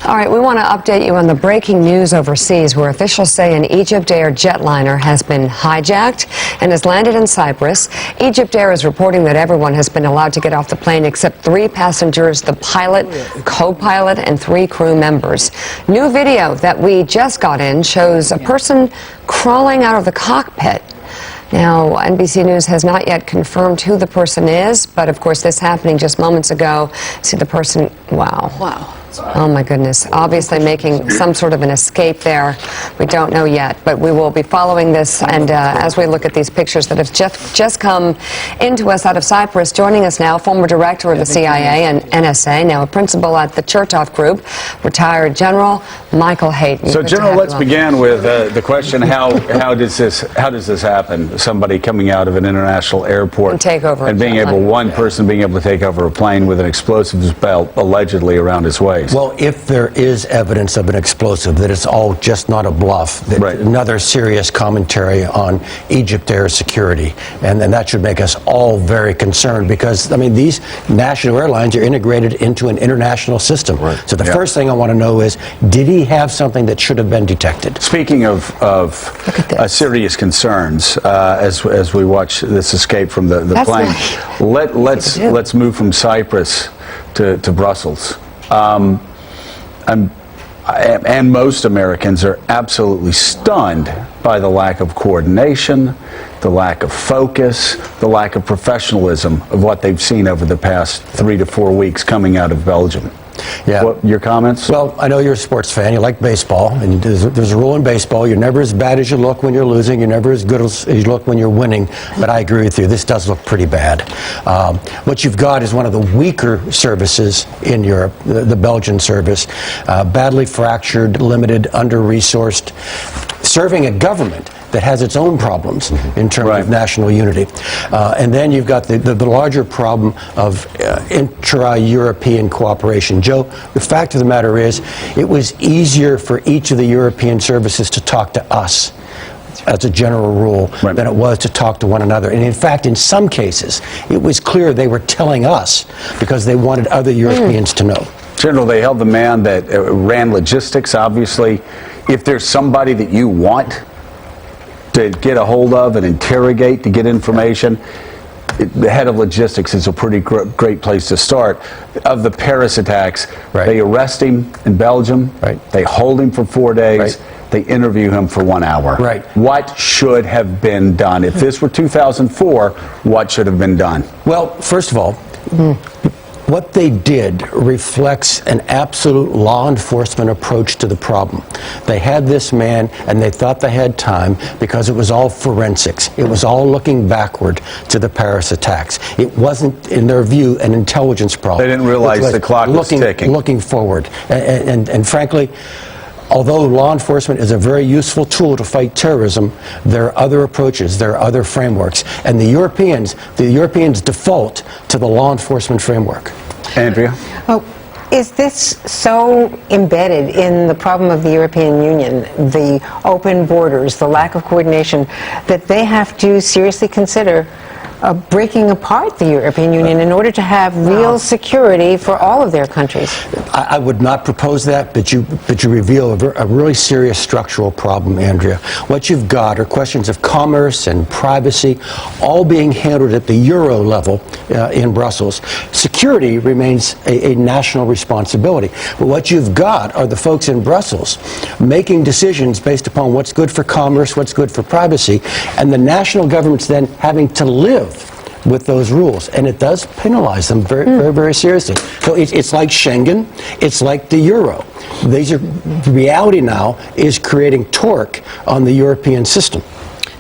All right, we want to update you on the breaking news overseas, where officials say an Egypt Air jetliner has been hijacked and has landed in Cyprus. Egypt Air is reporting that everyone has been allowed to get off the plane except 3 passengers, the pilot, co-pilot, and 3 crew members. New video that we just got in shows a person crawling out of the cockpit. Now, NBC News has not yet confirmed who the person is, but of course this happening just moments ago. See the person, wow. Oh my goodness, obviously making some sort of an escape there. We don't know yet, but we will be following this, and as we look at these pictures that have just come into us out of Cyprus, joining us now, former director of the CIA and NSA, now a principal at the Chertoff Group, retired General Michael Hayden. So General, let's begin with the question, how does this happen? Somebody coming out of an international airport and take over and being able, one person being able to take over a plane with an explosives belt allegedly around his waist. Well, if there is evidence of an explosive, that it's all just not a bluff, that another serious commentary on Egypt Air security, and that should make us all very concerned, because, I mean, these national airlines are integrated into an international system. So the first thing I want to know is, did he have something that should have been detected? Speaking of serious concerns, as we watch this escape from the plane, let's move from Cyprus to Brussels. And most Americans are absolutely stunned by the lack of coordination, the lack of focus, the lack of professionalism of what they've seen over the past 3 to 4 weeks coming out of Belgium. Yeah. Your comments? Well, I know you're a sports fan. You like baseball, and there's a rule in baseball: you're never as bad as you look when you're losing. You're never as good as you look when you're winning. But I agree with you. This does look pretty bad. What you've got is one of the weaker services in Europe, the Belgian service, badly fractured, limited, under-resourced, serving a government that has its own problems in terms of national unity. And then you've got the larger problem of intra-European cooperation. Joe, the fact of the matter is, it was easier for each of the European services to talk to us, as a general rule, than it was to talk to one another. And in fact, in some cases, it was clear they were telling us because they wanted other Europeans to know. General, they held the man that ran logistics, obviously. If there's somebody that you want to get a hold of and interrogate to get information, the head of logistics is a pretty great place to start. Of the Paris attacks, they arrest him in Belgium, they hold him for 4 days, they interview him for 1 hour. What should have been done? If this were 2004, what should have been done? Well, first of all, what they did reflects an absolute law enforcement approach to the problem. They had this man, and they thought they had time because it was all forensics. It was all looking backward to the Paris attacks. It wasn't, in their view, an intelligence problem. They didn't realize the clock was ticking. Looking forward. And frankly, although law enforcement is a very useful tool to fight terrorism, there are other approaches, there are other frameworks, and the Europeans default to the law enforcement framework. Andrea? Oh, is this so embedded in the problem of the European Union, the open borders, the lack of coordination, that they have to seriously consider breaking apart the European Union in order to have real security for all of their countries? I would not propose that, but you reveal a really serious structural problem, Andrea. What you've got are questions of commerce and privacy, all being handled at the Euro level in Brussels. Security remains a national responsibility. But what you've got are the folks in Brussels making decisions based upon what's good for commerce, what's good for privacy, and the national governments then having to live with those rules, and it does penalize them very seriously. So it's like Schengen, it's like the euro. The reality now is creating torque on the European system.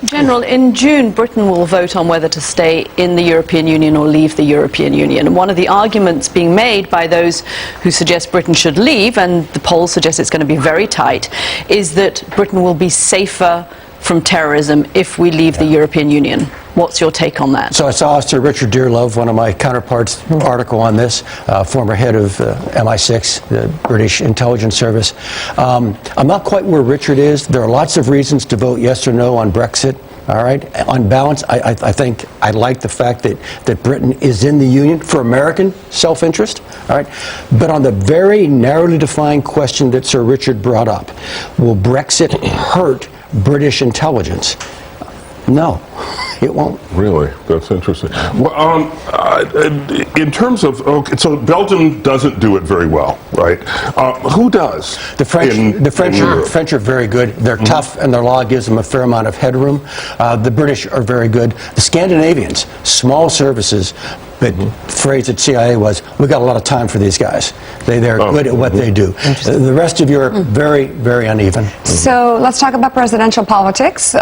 General, in June, Britain will vote on whether to stay in the European Union or leave the European Union. And one of the arguments being made by those who suggest Britain should leave, and the polls suggest it's going to be very tight, is that Britain will be safer from terrorism if we leave the European Union. What's your take on that? So I saw Sir Richard Dearlove, one of my counterparts, article on this, former head of MI6, the British intelligence service. I'm not quite where Richard is. There are lots of reasons to vote yes or no on Brexit. All right. On balance, I think I like the fact that Britain is in the Union for American self-interest. All right. But on the very narrowly defined question that Sir Richard brought up, will Brexit hurt British intelligence? No, it won't. Really? That's interesting. Well, in terms of, okay, so Belgium doesn't do it very well, right? Who does? The French are very good. They're tough, and their law gives them a fair amount of headroom. The British are very good. The Scandinavians, small services, but the phrase at CIA was, we got a lot of time for these guys. They're good at what they do. The rest of Europe, very, very uneven. So let's talk about presidential politics.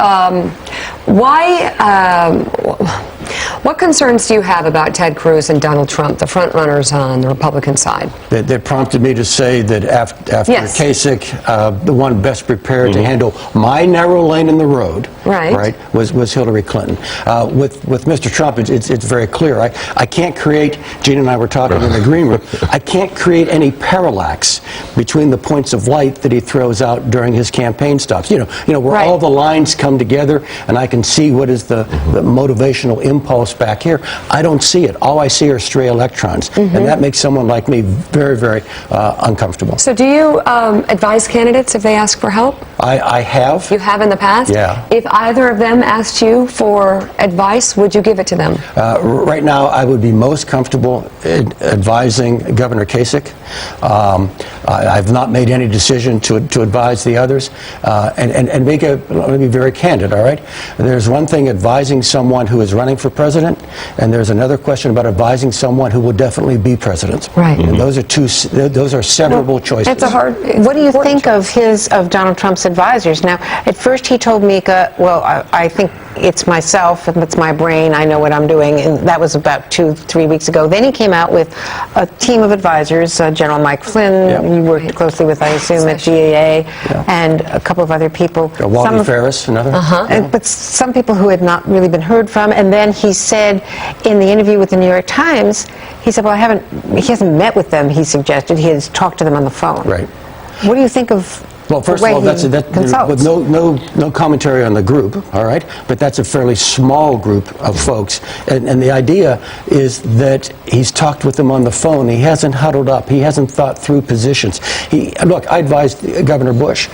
What concerns do you have about Ted Cruz and Donald Trump, the front runners on the Republican side? That prompted me to say that after Kasich, the one best prepared to handle my narrow lane in the road, was Hillary Clinton. With Mr. Trump, it's very clear. I can't create, Gene and I were talking in the green room, I can't create any parallax between the points of light that he throws out during his campaign stops. You know where all the lines come together, and I can see what is the motivational impulse back here. I don't see it. All I see are stray electrons, and that makes someone like me very, very uncomfortable. So do you advise candidates if they ask for help? I have. You have in the past? Yeah. If either of them asked you for advice, would you give it to them? Right now, I would be most comfortable advising Governor Kasich. I've not made any decision to advise the others. And let me be very candid, all right? There's one thing advising someone who is running for president, and there's another question about advising someone who will definitely be president. Right. And those are severable choices. It's a hard. What do you think of Donald Trump's advisors? Now, at first he told Mika, well, I think it's myself and it's my brain. I know what I'm doing, and that was about 2-3 weeks ago. Then he came out with a team of advisors. General Mike Flynn, you worked closely with, I assume, at GAA, and a couple of other people. Walter Ferris, another. But some people who had not really been heard from. And then he said in the interview with the New York Times, he said, well, he hasn't met with them, he suggested. He has talked to them on the phone. Right. What do you think of Well, first of all, that's with no commentary on the group, all right? But that's a fairly small group of folks, and the idea is that he's talked with them on the phone. He hasn't huddled up. He hasn't thought through positions. Look, I advised Governor Bush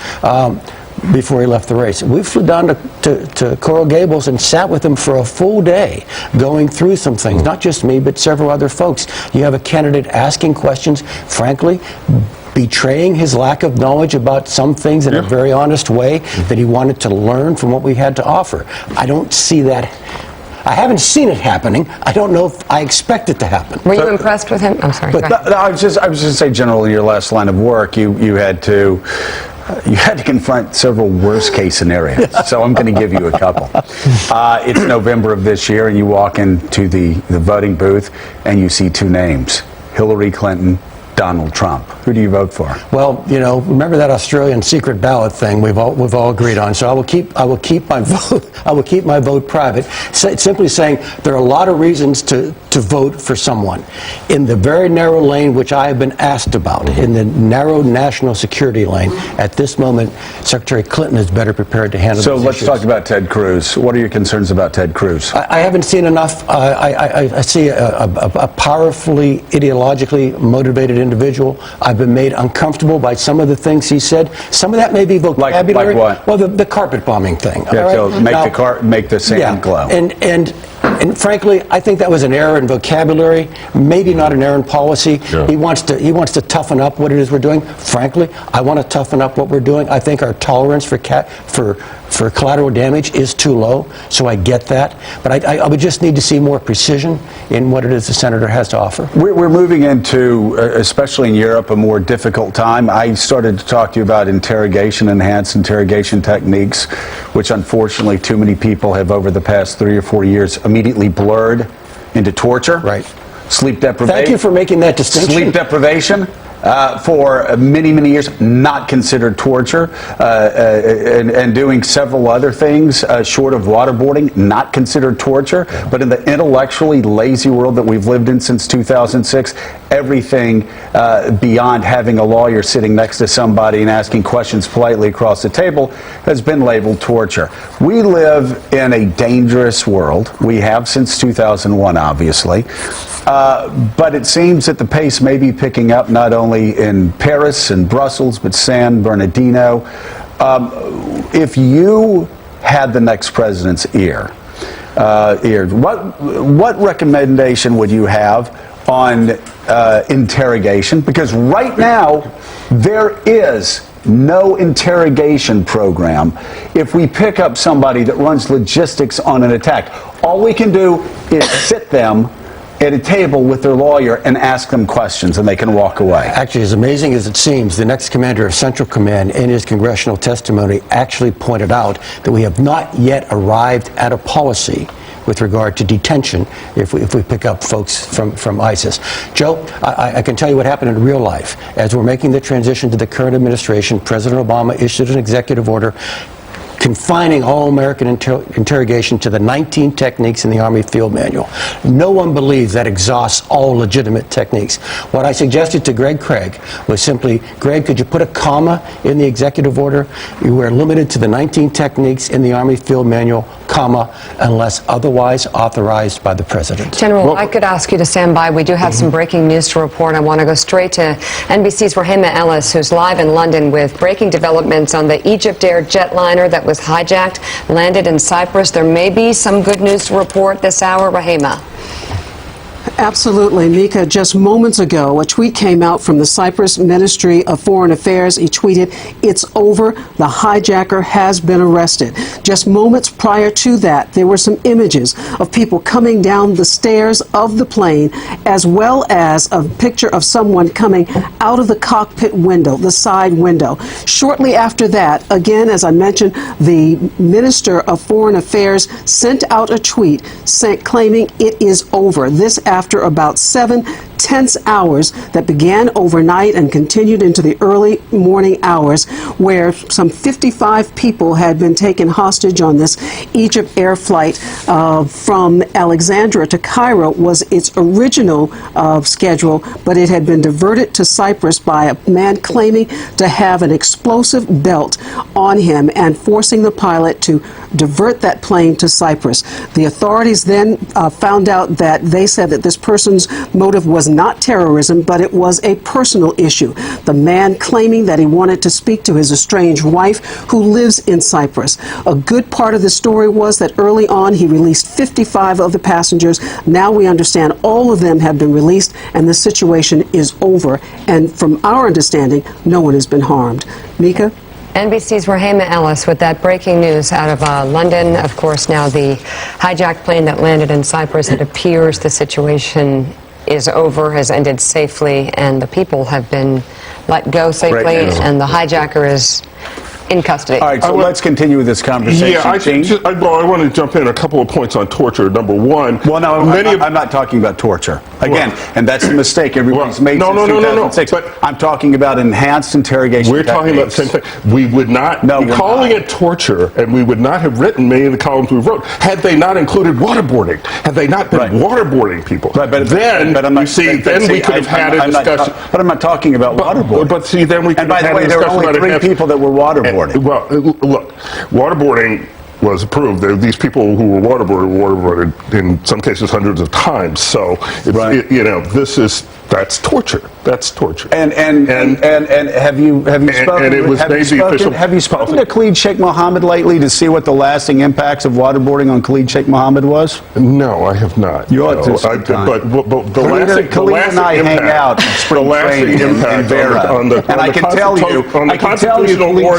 before he left the race. We flew down to Coral Gables and sat with him for a full day, going through some things. Not just me, but several other folks. You have a candidate asking questions, frankly, betraying his lack of knowledge about some things in a very honest way that he wanted to learn from what we had to offer. I don't see that. I haven't seen it happening. I don't know if I expect it to happen. Were you impressed with him? I'm sorry. I was just say, generally, your last line of work, you had to confront several worst-case scenarios, so I'm going to give you a couple. It's November of this year, and you walk into the voting booth, and you see two names, Hillary Clinton, Donald Trump. Who do you vote for? Well, remember that Australian secret ballot thing we've all agreed on. So I will keep my vote. I will keep my vote private. Simply saying there are a lot of reasons to vote for someone in the very narrow lane which I have been asked about, in the narrow national security lane. At this moment, Secretary Clinton is better prepared to handle. So let's talk about Ted Cruz. What are your concerns about Ted Cruz? I haven't seen enough. I see a powerfully ideologically motivated individual. I've been made uncomfortable by some of the things he said. Some of that may be vocabulary. Like what? Well, the carpet bombing thing. Yeah, right? So make the sand glow. And frankly, I think that was an error in vocabulary, maybe not an error in policy. Yeah. He wants to toughen up what it is we're doing. Frankly, I want to toughen up what we're doing. I think our tolerance for collateral damage is too low, so I get that. But I would just need to see more precision in what it is the senator has to offer. We're moving into, especially in Europe, a more difficult time. I started to talk to you about enhanced interrogation techniques, which unfortunately too many people have over the past 3 or 4 years immediately blurred into torture. Right. Sleep deprivation. Thank you for making that distinction. Sleep deprivation. for many, many years, not considered torture, and doing several other things short of waterboarding, not considered torture. But in the intellectually lazy world that we've lived in since 2006, everything beyond having a lawyer sitting next to somebody and asking questions politely across the table has been labeled torture. We live in a dangerous world. We have since 2001, obviously. But it seems that the pace may be picking up not only in Paris and Brussels, but San Bernardino. If you had the next president's ear, what recommendation would you have on interrogation? Because right now, there is no interrogation program if we pick up somebody that runs logistics on an attack. All we can do is sit them at a table with their lawyer and ask them questions, and they can walk away. Actually, as amazing as it seems, the next commander of Central Command in his congressional testimony actually pointed out that we have not yet arrived at a policy with regard to detention if we pick up folks from ISIS. Joe, I can tell you what happened in real life. As we're making the transition to the current administration, President Obama issued an executive order confining all American interrogation to the 19 techniques in the Army Field Manual. No one believes that exhausts all legitimate techniques. What I suggested to Greg Craig was simply, Greg, could you put a comma in the executive order? You were limited to the 19 techniques in the Army Field Manual, comma, unless otherwise authorized by the President. General, I could ask you to stand by. We do have some breaking news to report. I want to go straight to NBC's Rahima Ellis, who's live in London with breaking developments on the Egypt Air jetliner that was hijacked, landed in Cyprus. There may be some good news to report this hour. Rahima. Absolutely, Mika. Just moments ago, a tweet came out from the Cyprus Ministry of Foreign Affairs. He tweeted, "It's over. The hijacker has been arrested." Just moments prior to that, there were some images of people coming down the stairs of the plane, as well as a picture of someone coming out of the cockpit window, the side window. Shortly after that, again, as I mentioned, the Minister of Foreign Affairs sent out a tweet claiming it is over. This after about 7 tense hours that began overnight and continued into the early morning hours, where some 55 people had been taken hostage on this Egypt Air flight from Alexandria to Cairo. Was its original schedule, but it had been diverted to Cyprus by a man claiming to have an explosive belt on him and forcing the pilot to divert that plane to Cyprus. The authorities then found out that they said that this person's motive was not terrorism, but it was a personal issue. The man claiming that he wanted to speak to his estranged wife who lives in Cyprus. A good part of the story was that early on he released 55 of the passengers. Now we understand all of them have been released and the situation is over. And from our understanding, no one has been harmed. Mika? NBC's Rahima Ellis with that breaking news out of London. Of course, now the hijacked plane that landed in Cyprus, it appears the situation is over, has ended safely, and the people have been let go safely, and the hijacker is in custody. All right, so let's continue with this conversation. Yeah, I want to jump in a couple of points on torture. Number one, well, no, I'm not talking about torture. Again, and that's a mistake everybody's made since 2006. But I'm talking about enhanced interrogation We're talking about the same thing. We would not be calling it torture, and we would not have written many of the columns we wrote had they not included waterboarding, had they not been waterboarding people. Right, but then, we could have had a discussion. But I'm not talking about waterboarding. But see, then we could have had a discussion. And by the way, there were only 3 people that were waterboarding. Well, look, waterboarding was approved. These people who were waterboarded in some cases hundreds of times. So, that's torture. That's torture. And have you spoken? And it was have you spoken to Khalid Sheikh Mohammed lately to see what the lasting impacts of waterboarding on Khalid Sheikh Mohammed was? No, I have not. You ought to. Khalid and I hang out in spring training in Vera, and I can tell you, Khalid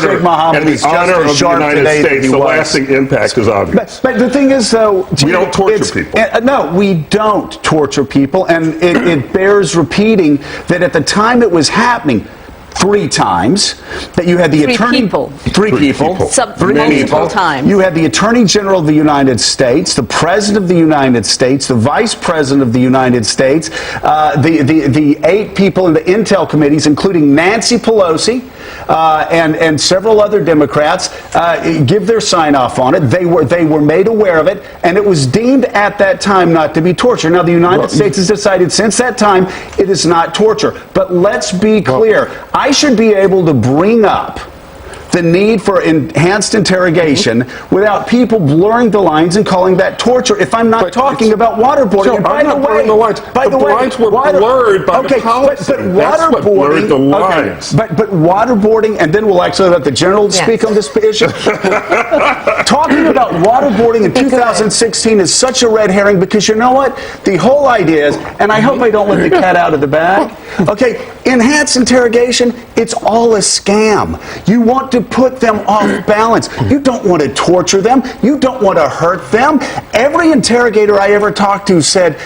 Sheikh Mohammed is just as sharp today as he was. The lasting impact is obvious. But the thing is, though, we don't torture people. No, we don't torture people, and it bears repeating that at the time it was happening, 3 times, that you had the attorney... Three people. Multiple times. You had the Attorney General of the United States, the President of the United States, the Vice President of the United States, the 8 people in the Intel committees, including Nancy Pelosi and several other Democrats, give their sign-off on it. They were made aware of it, and it was deemed at that time not to be torture. Now, the United States has decided since that time it is not torture. But let's be clear. I should be able to bring up the need for enhanced interrogation without people blurring the lines and calling that torture if I'm not talking about waterboarding. So By the way, the lines were blurred by the policy. But That's what blurred the lines. But waterboarding, and then we'll actually let the general speak on this issue. Talking about waterboarding in 2016 is such a red herring because you know what? The whole idea is, and I hope I don't let the cat out of the bag, okay, enhanced interrogation, it's all a scam. You want to put them off balance. You don't want to torture them. You don't want to hurt them. Every interrogator I ever talked to said,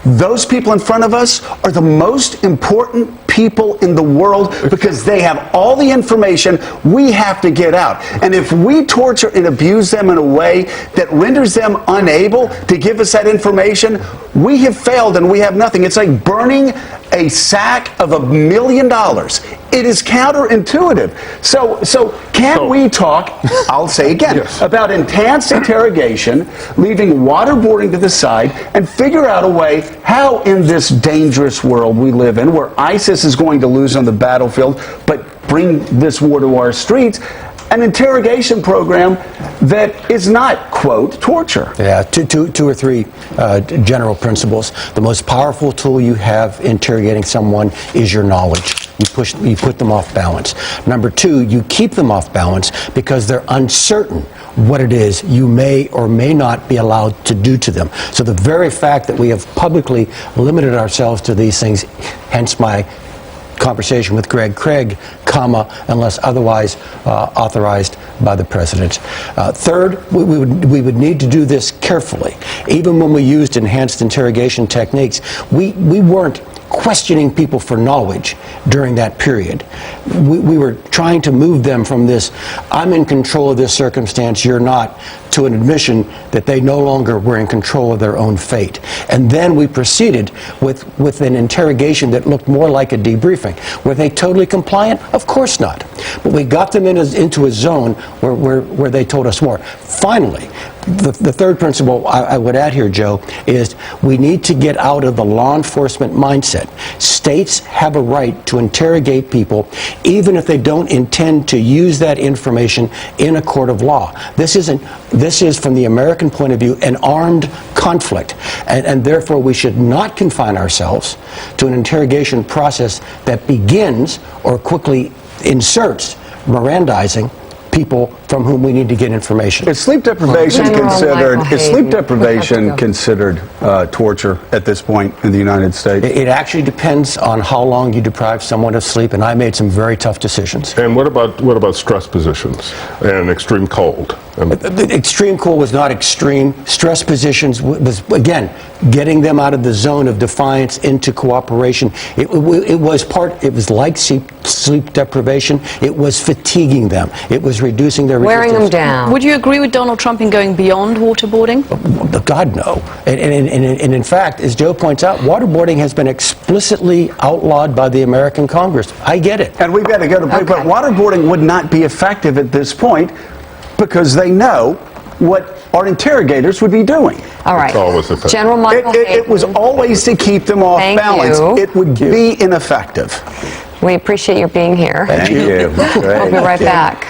those people in front of us are the most important people in the world because they have all the information we have to get out. And if we torture and abuse them in a way that renders them unable to give us that information, we have failed and we have nothing. It's like burning a sack of $1 million. It is counterintuitive. So can we talk, I'll say again, about enhanced interrogation, leaving waterboarding to the side, and figure out a way how in this dangerous world we live in, where ISIS is going to lose on the battlefield, but bring this war to our streets, an interrogation program that is not, quote, torture. Yeah, two or three general principles. The most powerful tool you have interrogating someone is your knowledge. You put them off balance. Number 2, you keep them off balance because they're uncertain what it is you may or may not be allowed to do to them. So the very fact that we have publicly limited ourselves to these things, hence my conversation with Greg Craig, unless otherwise authorized by the President. Third, we would need to do this carefully. Even when we used enhanced interrogation techniques, we weren't questioning people for knowledge during that period. We were trying to move them from this, I'm in control of this circumstance, you're not, to an admission that they no longer were in control of their own fate. And then we proceeded with an interrogation that looked more like a debriefing. Were they totally compliant? Of course not. But we got them into a zone where they told us more. Finally, the third principle I would add here, Joe, is we need to get out of the law enforcement mindset. States have a right to interrogate people even if they don't intend to use that information in a court of law. This is, from the American point of view, an armed conflict, and therefore we should not confine ourselves to an interrogation process that begins or quickly inserts Mirandizing people from whom we need to get information. Is sleep deprivation considered torture at this point in the United States? It actually depends on how long you deprive someone of sleep, and I made some very tough decisions. And what about stress positions and extreme cold? The extreme cold was not extreme. Stress positions was, again, getting them out of the zone of defiance into cooperation. It was like sleep deprivation. It was fatiguing them. It was reducing their resistance. Wearing them down. Would you agree with Donald Trump in going beyond waterboarding? God, no. And in fact, as Joe points out, waterboarding has been explicitly outlawed by the American Congress. I get it. And we've got to go to break, but waterboarding would not be effective at this point because they know what our interrogators would be doing. All right. General Michael Hayden. It was always to keep them off balance. It would be ineffective. We appreciate your being here. Thank you. We'll be right back.